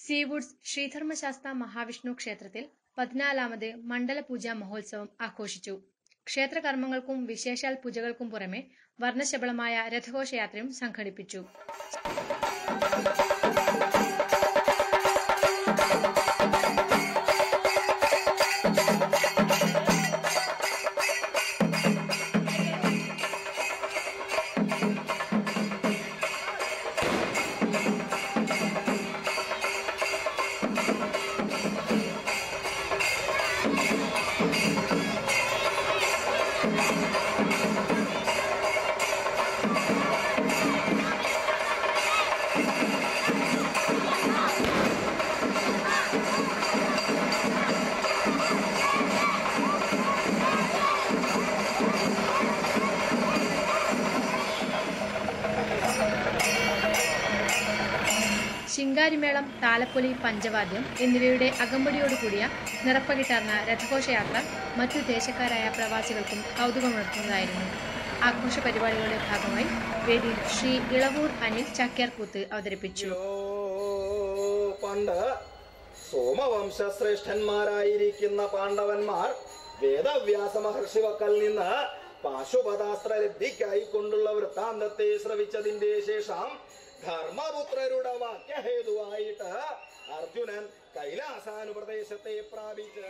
സീവുഡ്സ് ശ്രീധർമ്മശാസ്ത മഹാവിഷ്ണു ക്ഷേത്രത്തിൽ 14ാമത് മണ്ഡലപൂജാ മഹോത്സവം ആഘോഷിച്ചു. ക്ഷേത്രകർമ്മങ്ങൾക്കും വിശേഷാൽ പൂജകൾക്കും പുറമെ വർണ്ണശബളമായ രഥഘോഷയാത്രയും സംഘടിപ്പിച്ചു. ശിങ്കാരിമേളം, താലപ്പൊലി, പഞ്ചവാദ്യം എന്നിവയുടെ അകമ്പടിയോടുകൂടിയ നിറപ്പകിട്ടാർന്ന രഥഘോഷയാത്ര മറ്റു ദേശക്കാരായ പ്രവാസികൾക്കും കൗതുകമുണർത്തുന്നതായിരുന്നു. ആഘോഷ പരിപാടികളുടെ ഭാഗമായി വേദിയിൽ ശ്രീ ഇളവൂർ അനിൽ ചാക്യാർകൂത്ത് അവതരിപ്പിച്ചു. പണ്ട് സോമവംശശ്രേഷ്ഠന്മാരായിരിക്കുന്ന പാണ്ഡവന്മാർ വേദവ്യാസ മഹർഷി വക്കൽ നിന്ന് പാശുപതാസ്ത്ര ലബ്ധിക്കായി കൊണ്ടുള്ള വൃത്താന്തത്തെ ശ്രവിച്ചതിന്റെ ശേഷം ധർമ്മപുത്രരുടെ വാക്യഹേതുവായിട്ട് അർജുനൻ കൈലാസാനുപ്രദേശത്തെ പ്രാപിച്ച്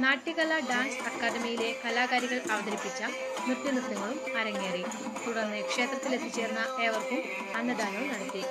നാട്യകല ഡാൻസ് അക്കാദമിയിലെ കലാകാരികൾ അവതരിപ്പിച്ച നൃത്യങ്ങളും അരങ്ങേറി. തുടർന്ന് ക്ഷേത്രത്തിലെത്തിച്ചേർന്ന ഏവർക്കും അന്നദാനവും നടത്തി.